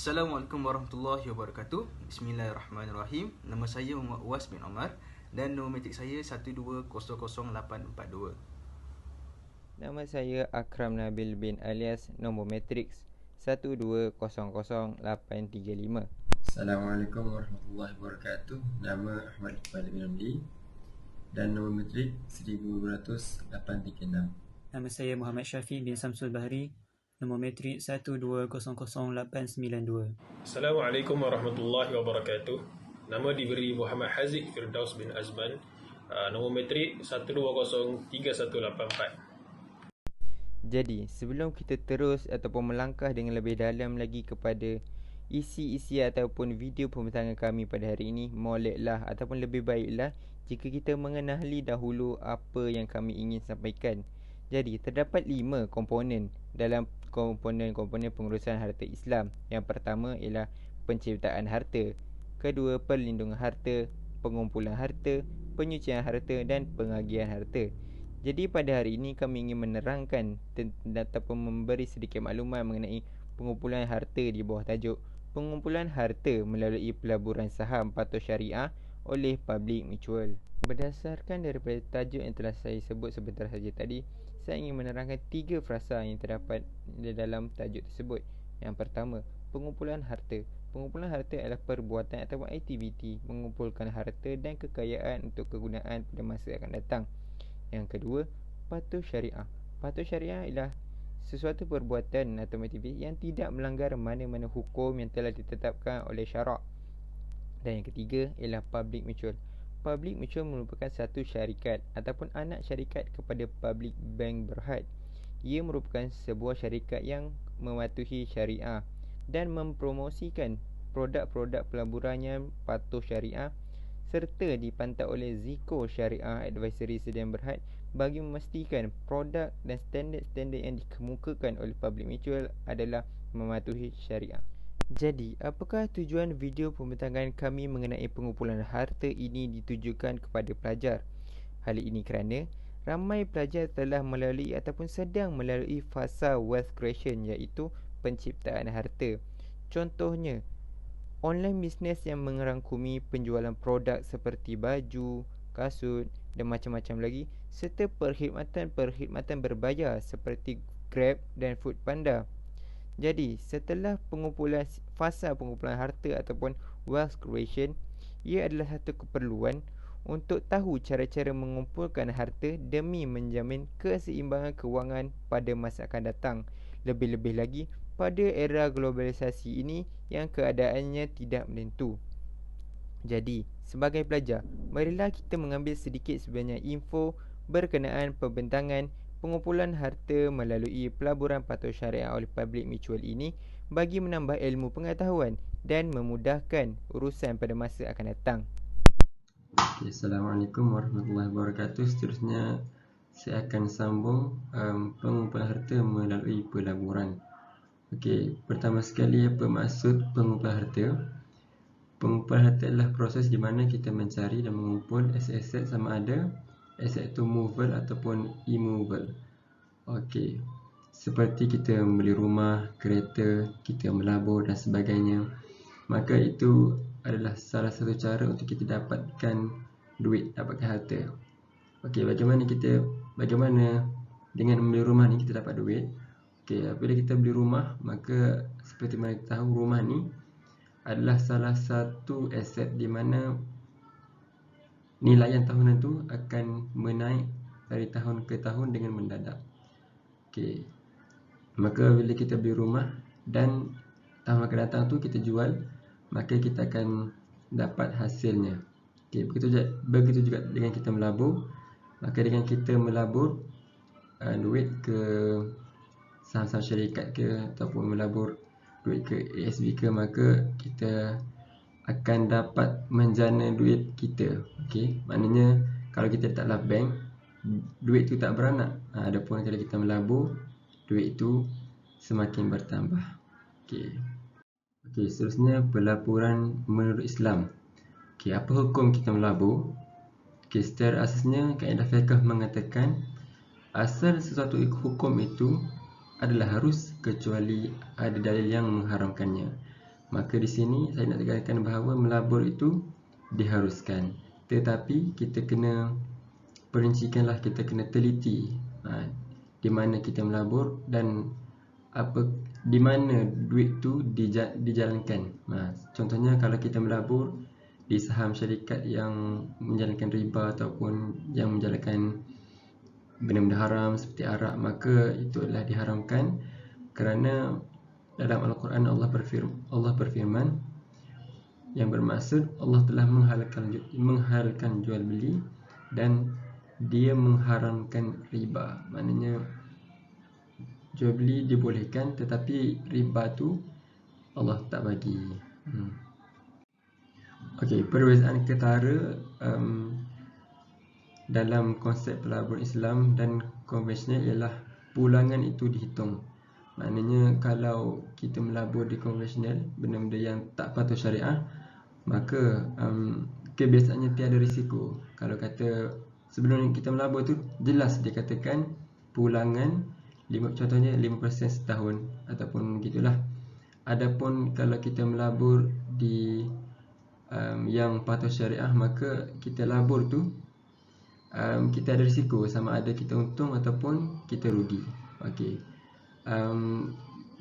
Assalamualaikum warahmatullahi wabarakatuh. Bismillahirrahmanirrahim. Nama saya Muhammad Uwas bin Omar dan nombor matrik saya 1200842. Nama saya Akram Nabil bin alias nombor matriks 1200835. Assalamualaikum warahmatullahi wabarakatuh. Nama Ahmad Iqbal bin Amli dan nombor matrik 12836. Nama saya Muhammad Syafiq bin Samsul Bahri, nombor matrik 1200892. Assalamualaikum warahmatullahi wabarakatuh. Nama diberi Muhammad Haziq Firdaus bin Azman, nombor matrik 1203184. Jadi, sebelum kita terus ataupun melangkah dengan lebih dalam lagi kepada isi ataupun video pembincangan kami pada hari ini, moleklah ataupun lebih baiklah jika kita mengenali dahulu apa yang kami ingin sampaikan. Jadi, terdapat 5 komponen dalam komponen pengurusan harta Islam. Yang pertama ialah penciptaan harta, kedua perlindungan harta, pengumpulan harta, penyucian harta dan pengagihan harta. Jadi pada hari ini kami ingin menerangkan ataupun memberi sedikit maklumat mengenai pengumpulan harta di bawah tajuk pengumpulan harta melalui pelaburan saham patuh syariah oleh Public Mutual. Berdasarkan daripada tajuk yang telah saya sebut sebentar saja tadi, saya ingin menerangkan 3 frasa yang terdapat di dalam tajuk tersebut. Yang pertama, pengumpulan harta. Pengumpulan harta adalah perbuatan ataupun aktiviti mengumpulkan harta dan kekayaan untuk kegunaan pada masa akan datang. Yang kedua, patuh syariah. Patuh syariah ialah sesuatu perbuatan atau aktiviti yang tidak melanggar mana-mana hukum yang telah ditetapkan oleh syarak. Dan yang ketiga ialah public mutual. Public mutual merupakan satu syarikat ataupun anak syarikat kepada public bank Berhad. Ia merupakan sebuah syarikat yang mematuhi syariah dan mempromosikan produk-produk pelaburannya patuh syariah serta dipantau oleh Ziko Syariah Advisory Sedan Berhad bagi memastikan produk dan standard-standard yang dikemukakan oleh Public Mutual adalah mematuhi syariah. Jadi, apakah tujuan video pembincangan kami mengenai pengumpulan harta ini ditujukan kepada pelajar? Hal ini kerana ramai pelajar telah melalui ataupun sedang melalui fasa wealth creation, iaitu penciptaan harta. Contohnya, online bisnes yang merangkumi penjualan produk seperti baju, kasut dan macam-macam lagi, serta perkhidmatan berbayar seperti Grab dan Foodpanda. Jadi, setelah fasa pengumpulan harta ataupun wealth creation, ia adalah satu keperluan untuk tahu cara-cara mengumpulkan harta demi menjamin keseimbangan kewangan pada masa akan datang. Lebih-lebih lagi pada era globalisasi ini yang keadaannya tidak menentu. Jadi, sebagai pelajar, marilah kita mengambil sedikit sebanyak info berkenaan pembentangan pengumpulan harta melalui pelaburan patuh syariah oleh Public Mutual ini bagi menambah ilmu pengetahuan dan memudahkan urusan pada masa akan datang. Assalamualaikum warahmatullahi wabarakatuh. Seterusnya saya akan sambung pengumpulan harta melalui pelaburan. Pertama sekali, apa maksud pengumpulan harta? Pengumpulan harta adalah proses di mana kita mencari dan mengumpul aset-aset, sama ada aset itu movable ataupun immovable. Seperti kita membeli rumah, kereta, kita melabur dan sebagainya. Maka itu adalah salah satu cara untuk kita dapatkan duit, dapatkan harta. Bagaimana dengan membeli rumah ni kita dapat duit? Apabila kita beli rumah, maka seperti mana kita tahu, rumah ni adalah salah satu aset di mana nilaian tahunan tu akan menaik dari tahun ke tahun dengan mendadak. Maka bila kita beli rumah dan tahun akan datang tu kita jual, maka kita akan dapat hasilnya. Begitu juga dengan kita melabur. Maka dengan kita melabur duit ke saham-saham syarikat ke ataupun melabur duit ke ASB ke, maka kita akan dapat menjana duit kita. Maknanya kalau kita letaklah bank, duit tu tak beranak. Adapun kalau kita melabur, duit itu semakin bertambah. Seterusnya, pelaburan menurut Islam. Apa hukum kita melabur? Secara asasnya, kaedah fiqh mengatakan asal sesuatu hukum itu adalah harus kecuali ada dalil yang mengharamkannya. Maka di sini saya nak tekankan bahawa melabur itu diharuskan. Tetapi kita kena perincikanlah, kita kena teliti di mana kita melabur dan di mana duit tu dijalankan. Contohnya kalau kita melabur di saham syarikat yang menjalankan riba ataupun yang menjalankan benda-benda haram seperti arak, maka itu adalah diharamkan kerana dalam Al-Quran Allah berfirman yang bermaksud Allah telah menghalalkan jual beli dan dia mengharamkan riba. Maknanya jual beli dibolehkan tetapi riba tu Allah tak bagi. Okey, perbezaan ketara dalam konsep pelabur Islam dan konvensional ialah pulangan itu dihitung. Maknanya kalau kita melabur di konvensional, benda-benda yang tak patuh syariah, maka kebiasaannya tiada risiko. Kalau kata sebelum kita melabur tu jelas dia katakan pulangan contohnya 5% setahun ataupun gitulah. Adapun kalau kita melabur di yang patuh syariah, maka kita labur tu kita ada risiko sama ada kita untung ataupun kita rugi. Okey.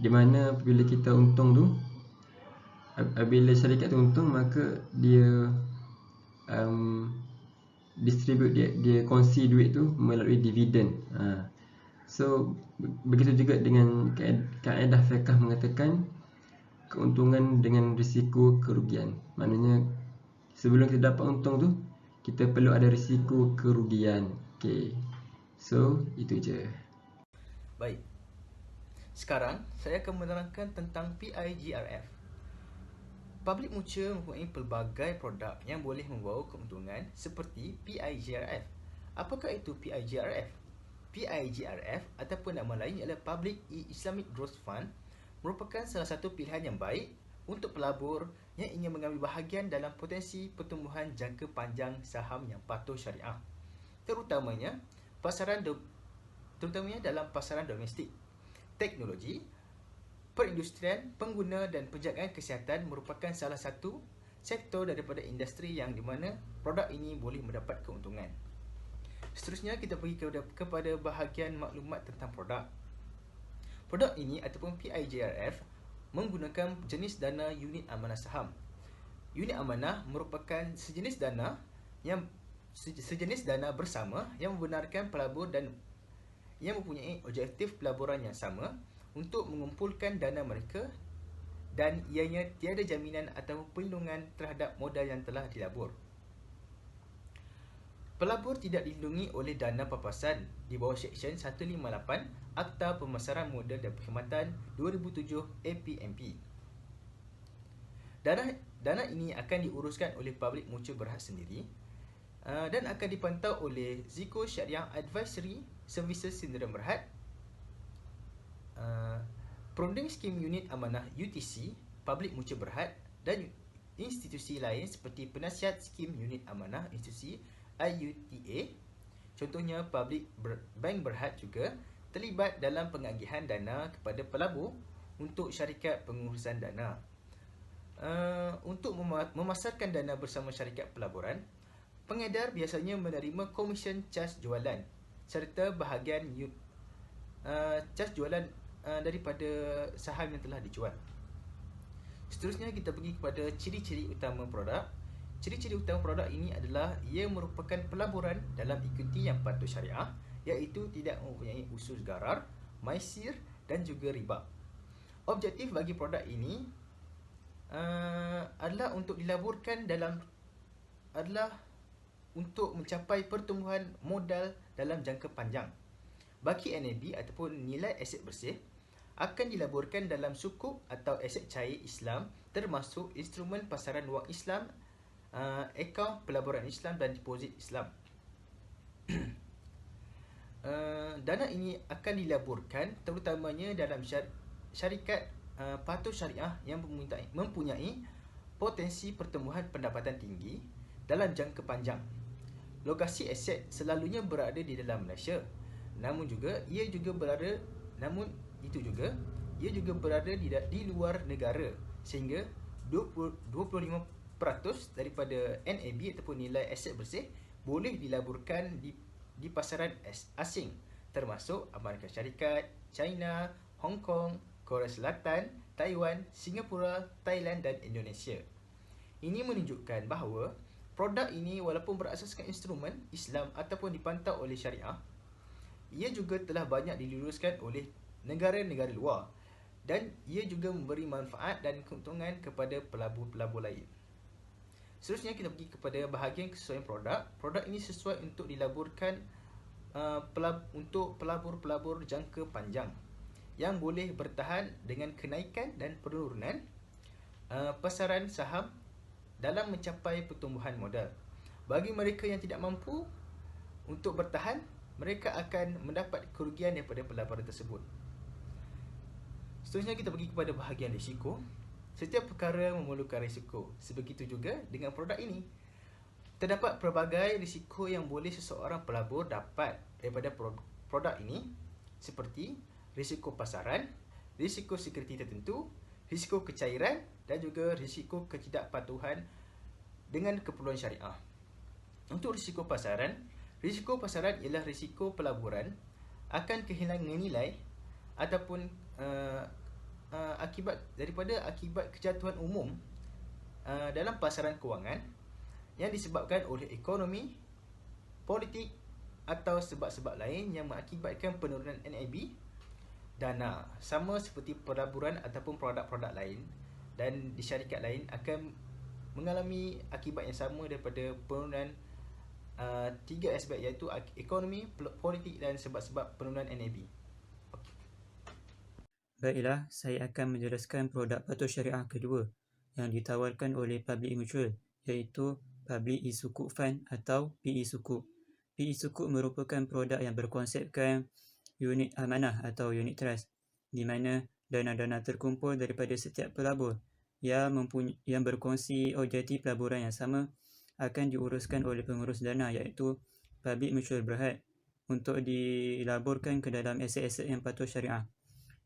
Di mana apabila kita untung tu, bila syarikat tu untung, maka dia distribute, dia kongsi duit tu melalui dividen. So begitu juga dengan kaedah fiqh mengatakan keuntungan dengan risiko kerugian. Maknanya sebelum kita dapat untung tu, kita perlu ada risiko kerugian. Okay. So itu je. Baik. Sekarang saya akan menerangkan tentang PIGRF. Public Mutual mempunyai pelbagai produk yang boleh membawa keuntungan seperti PIGRF. Apakah itu PIGRF? PIGRF ataupun nama lain ialah Public Islamic Growth Fund merupakan salah satu pilihan yang baik untuk pelabur yang ingin mengambil bahagian dalam potensi pertumbuhan jangka panjang saham yang patuh syariah, terutamanya dalam pasaran domestik. Teknologi, perindustrian, pengguna dan penjagaan kesihatan merupakan salah satu sektor daripada industri yang di mana produk ini boleh mendapat keuntungan. Seterusnya kita pergi kepada bahagian maklumat tentang produk. Produk ini ataupun PIGRF menggunakan jenis dana unit amanah saham. Unit amanah merupakan sejenis dana bersama yang membenarkan pelabur dan yang mempunyai objektif pelaburan yang sama untuk mengumpulkan dana mereka dan ianya tiada jaminan atau perlindungan terhadap modal yang telah dilabur. Pelabur tidak dilindungi oleh dana papasan di bawah Seksyen 158 Akta Pemasaran Modal dan Perkhidmatan 2007 APMP. Dana ini akan diuruskan oleh Public Mutual berhad sendiri dan akan dipantau oleh Ziko Syariah Advisory Services Sdn Berhad, Perunding Skim Unit Amanah UTC Public Mutual Berhad dan institusi lain seperti Penasihat Skim Unit Amanah Institusi IUTA. Contohnya Public Bank Berhad juga terlibat dalam pengagihan dana kepada pelabur untuk syarikat pengurusan dana. Untuk memasarkan dana bersama syarikat pelaburan, pengedar biasanya menerima komisen cas jualan serta bahagian cas jualan daripada saham yang telah dijual. Seterusnya kita pergi kepada ciri-ciri utama produk. Ciri-ciri utama produk ini adalah ia merupakan pelaburan dalam ekuiti yang patuh syariah, iaitu tidak mempunyai usus garar, maisir dan juga riba. Objektif bagi produk ini adalah untuk dilaburkan untuk mencapai pertumbuhan modal dalam jangka panjang. Baki NAB ataupun nilai aset bersih akan dilaburkan dalam sukuk atau aset cair Islam, termasuk instrumen pasaran wang Islam, akaun pelaburan Islam dan deposit Islam. Dana ini akan dilaburkan terutamanya dalam syarikat patuh syariah yang mempunyai potensi pertumbuhan pendapatan tinggi dalam jangka panjang. Lokasi aset selalunya berada di dalam Malaysia, namun ia juga berada di luar negara, sehingga 25% daripada NAB ataupun nilai aset bersih boleh dilaburkan di pasaran asing, termasuk Amerika Syarikat, China, Hong Kong, Korea Selatan, Taiwan, Singapura, Thailand dan Indonesia. Ini menunjukkan bahawa produk ini walaupun berasaskan instrumen Islam ataupun dipantau oleh syariah, ia juga telah banyak diluluskan oleh negara-negara luar dan ia juga memberi manfaat dan keuntungan kepada pelabur-pelabur lain. Seterusnya kita pergi kepada bahagian kesesuaian produk. Produk ini sesuai untuk dilaburkan untuk pelabur-pelabur jangka panjang yang boleh bertahan dengan kenaikan dan penurunan pasaran saham dalam mencapai pertumbuhan modal. Bagi mereka yang tidak mampu untuk bertahan, mereka akan mendapat kerugian daripada pelaburan tersebut. Seterusnya kita pergi kepada bahagian risiko. Setiap perkara memerlukan risiko. Sebegitu juga dengan produk ini. Terdapat pelbagai risiko yang boleh seseorang pelabur dapat daripada produk ini, seperti risiko pasaran, risiko sekuriti tertentu, risiko kecairan dan juga risiko ketidakpatuhan dengan keperluan syariah. Untuk risiko pasaran ialah risiko pelaburan akan kehilangan nilai ataupun akibat kejatuhan umum dalam pasaran kewangan yang disebabkan oleh ekonomi, politik atau sebab-sebab lain yang mengakibatkan penurunan NAB dana, sama seperti pelaburan ataupun produk-produk lain dan di syarikat lain akan mengalami akibat yang sama daripada penurunan tiga aspek, iaitu ekonomi, politik dan sebab-sebab penurunan NAB. Baiklah, saya akan menjelaskan produk patuh syariah kedua yang ditawarkan oleh Public Mutual, iaitu Public E-Sukuk Fund atau PE Sukuk. PE Sukuk merupakan produk yang berkonsepkan unit amanah atau unit trust, di mana dana-dana terkumpul daripada setiap pelabur yang berkongsi objektif pelaburan yang sama akan diuruskan oleh pengurus dana, iaitu Public Mutual Berhad, untuk dilaburkan ke dalam aset-aset yang patuh syariah.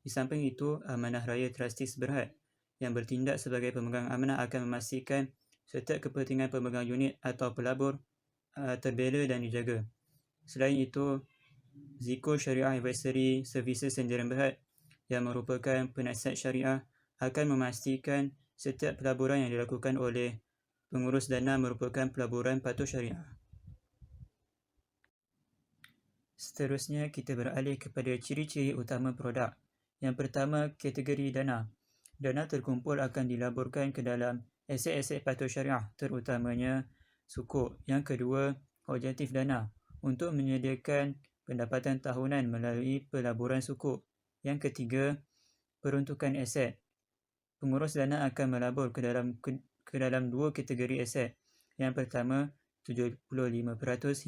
Di samping itu, Amanah Raya Trustees Berhad yang bertindak sebagai pemegang amanah akan memastikan setiap kepentingan pemegang unit atau pelabur terbela dan dijaga. Selain itu, Ziko Syariah Advisory Services Sdn Berhad yang merupakan penasihat syariah akan memastikan setiap pelaburan yang dilakukan oleh pengurus dana merupakan pelaburan patuh syariah. Seterusnya, kita beralih kepada ciri-ciri utama produk. Yang pertama, kategori dana. Dana terkumpul akan dilaburkan ke dalam aset-aset patuh syariah, terutamanya sukuk. Yang kedua, objektif dana untuk menyediakan pendapatan tahunan melalui pelaburan sukuk. Yang ketiga, peruntukan aset. Pengurus dana akan melabur ke dalam dua kategori aset. Yang pertama, 75%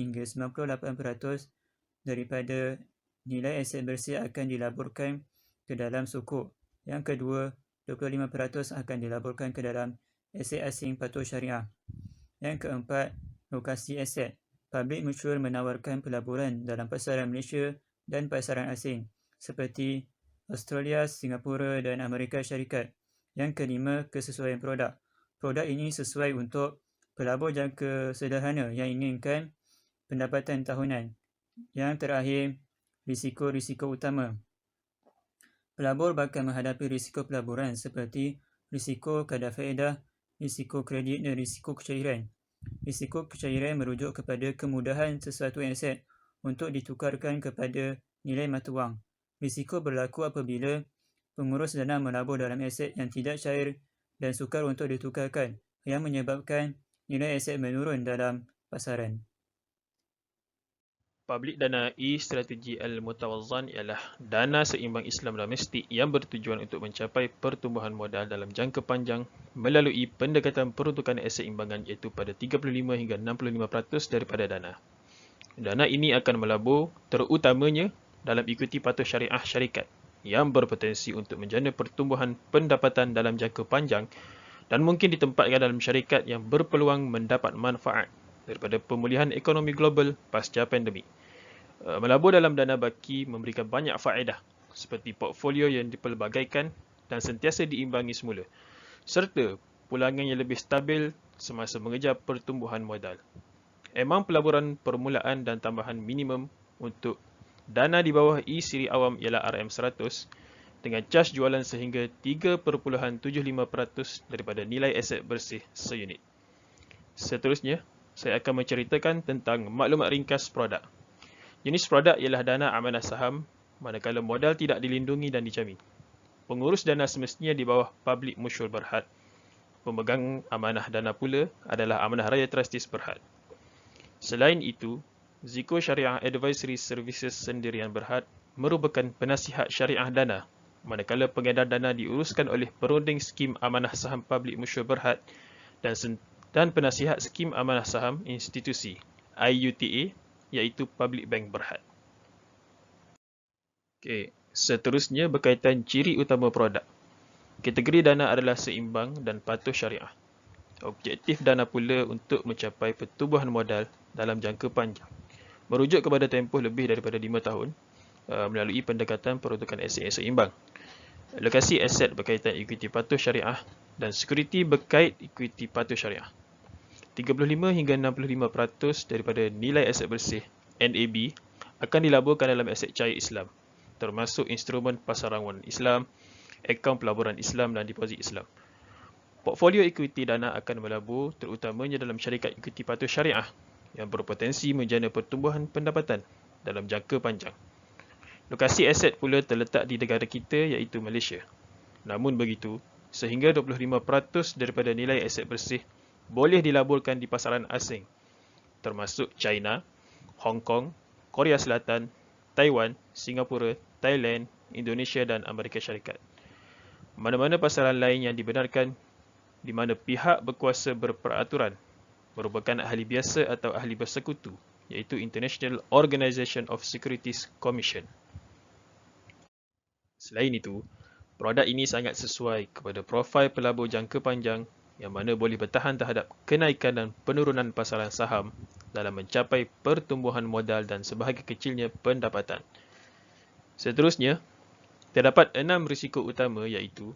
hingga 98% daripada nilai aset bersih akan dilaburkan ke dalam sukuk. Yang kedua, 25% akan dilaburkan ke dalam aset asing patuh syariah. Yang keempat, lokasi aset. Public Mutual menawarkan pelaburan dalam pasaran Malaysia dan pasaran asing seperti Australia, Singapura dan Amerika Syarikat. Yang kelima, kesesuaian produk. Produk ini sesuai untuk pelabur jangka sederhana yang inginkan pendapatan tahunan. Yang terakhir, risiko-risiko utama. Pelabur bakal menghadapi risiko pelaburan seperti risiko kadar faedah, risiko kredit dan risiko kecairan. Risiko kecairan merujuk kepada kemudahan sesuatu aset untuk ditukarkan kepada nilai mata wang. Risiko berlaku apabila pengurus dana melabur dalam aset yang tidak cair dan sukar untuk ditukarkan, yang menyebabkan nilai aset menurun dalam pasaran. Public dana E-Strategi Al-Mutawazzan ialah dana seimbang Islam domestik yang bertujuan untuk mencapai pertumbuhan modal dalam jangka panjang melalui pendekatan peruntukan aset imbangan, iaitu pada 35 hingga 65% daripada dana. Dana ini akan melabur terutamanya dalam ikuti patuh syariah syarikat yang berpotensi untuk menjana pertumbuhan pendapatan dalam jangka panjang dan mungkin ditempatkan dalam syarikat yang berpeluang mendapat manfaat daripada pemulihan ekonomi global pasca pandemik. Melabur dalam dana baki memberikan banyak faedah seperti portfolio yang dipelbagaikan dan sentiasa diimbangi semula, serta pulangan yang lebih stabil semasa mengejar pertumbuhan modal. Amount pelaburan permulaan dan tambahan minimum untuk dana di bawah E-Siri awam ialah RM100 dengan cas jualan sehingga 3.75% daripada nilai aset bersih seunit. Seterusnya, saya akan menceritakan tentang maklumat ringkas produk. Jenis produk ialah dana amanah saham, manakala modal tidak dilindungi dan dijamin. Pengurus dana semestinya di bawah Public Mutual Berhad. Pemegang amanah dana pula adalah Amanah Raya Trustees Berhad. Selain itu, Ziko Syariah Advisory Services Sendirian Berhad merupakan penasihat syariah dana, manakala pengedar dana diuruskan oleh perunding skim amanah saham Public Mutual Berhad dan penasihat skim amanah saham institusi IUTA iaitu Public Bank Berhad. Seterusnya berkaitan ciri utama produk. Kategori dana adalah seimbang dan patuh syariah. Objektif dana pula untuk mencapai pertumbuhan modal dalam jangka panjang. Merujuk kepada tempoh lebih daripada 5 tahun melalui pendekatan peruntukan aset yang seimbang. Lokasi aset berkaitan ekuiti patuh syariah dan sekuriti berkait ekuiti patuh syariah. 35 hingga 65% daripada nilai aset bersih NAB akan dilaburkan dalam aset cair Islam, termasuk instrumen pasaran wang Islam, akaun pelaburan Islam dan deposit Islam. Portfolio ekuiti dana akan melabur terutamanya dalam syarikat ekuiti patuh syariah yang berpotensi menjana pertumbuhan pendapatan dalam jangka panjang. Lokasi aset pula terletak di negara kita iaitu Malaysia. Namun begitu, sehingga 25% daripada nilai aset bersih boleh dilaburkan di pasaran asing, termasuk China, Hong Kong, Korea Selatan, Taiwan, Singapura, Thailand, Indonesia dan Amerika Syarikat. Mana-mana pasaran lain yang dibenarkan di mana pihak berkuasa berperaturan merupakan ahli biasa atau ahli bersekutu, iaitu International Organization of Securities Commission. Selain itu, produk ini sangat sesuai kepada profil pelabur jangka panjang yang mana boleh bertahan terhadap kenaikan dan penurunan pasaran saham dalam mencapai pertumbuhan modal dan sebahagian kecilnya pendapatan. Seterusnya, terdapat 6 risiko utama iaitu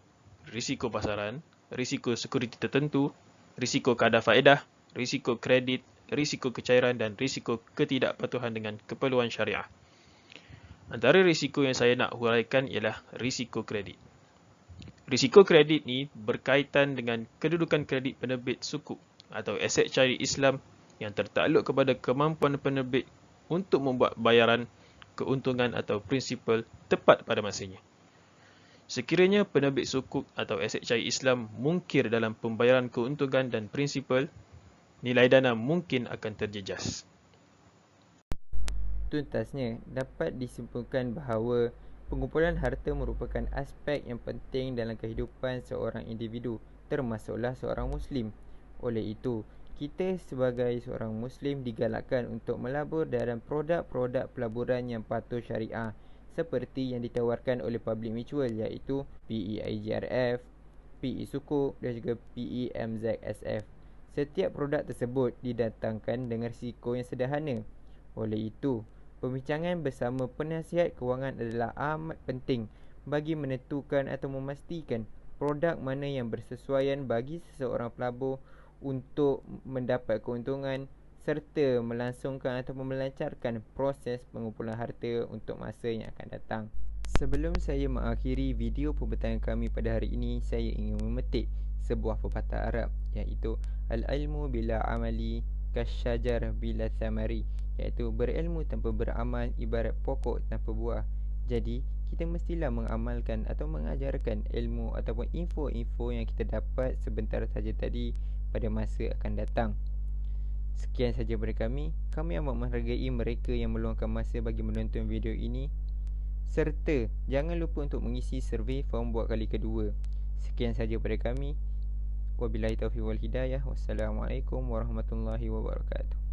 risiko pasaran, risiko sekuriti tertentu, risiko kadar faedah, risiko kredit, risiko kecairan dan risiko ketidakpatuhan dengan keperluan syariah. Antara risiko yang saya nak huraikan ialah risiko kredit. Risiko kredit ni berkaitan dengan kedudukan kredit penerbit sukuk atau aset cair Islam yang tertakluk kepada kemampuan penerbit untuk membuat bayaran, keuntungan atau prinsipal tepat pada masanya. Sekiranya penerbit sukuk atau aset cair Islam mungkir dalam pembayaran keuntungan dan prinsipal, nilai dana mungkin akan terjejas. Tuntasnya, dapat disimpulkan bahawa pengumpulan harta merupakan aspek yang penting dalam kehidupan seorang individu, termasuklah seorang Muslim. Oleh itu, kita sebagai seorang Muslim digalakkan untuk melabur dalam produk-produk pelaburan yang patuh syariah seperti yang ditawarkan oleh Public Mutual iaitu PEIGRF, PE Sukuk dan juga PEMZSF. Setiap produk tersebut didatangkan dengan risiko yang sederhana. Oleh itu, pembincangan bersama penasihat kewangan adalah amat penting bagi menentukan atau memastikan produk mana yang bersesuaian bagi seseorang pelabur untuk mendapat keuntungan serta melangsungkan atau melancarkan proses pengumpulan harta untuk masa yang akan datang. Sebelum saya mengakhiri video pembincangan kami pada hari ini, saya ingin memetik sebuah pepatah Arab iaitu al-ilmu bila amali kasyajar bila thamari, iaitu berilmu tanpa beramal ibarat pokok tanpa buah. Jadi, kita mestilah mengamalkan atau mengajarkan ilmu ataupun info-info yang kita dapat sebentar saja tadi pada masa akan datang. Sekian saja dari kami. Kami amat menghargai mereka yang meluangkan masa bagi menonton video ini. Serta jangan lupa untuk mengisi survey form buat kali kedua. Sekian saja dari kami. Wabillahi taufiq wal hidayah. Wassalamualaikum warahmatullahi wabarakatuh.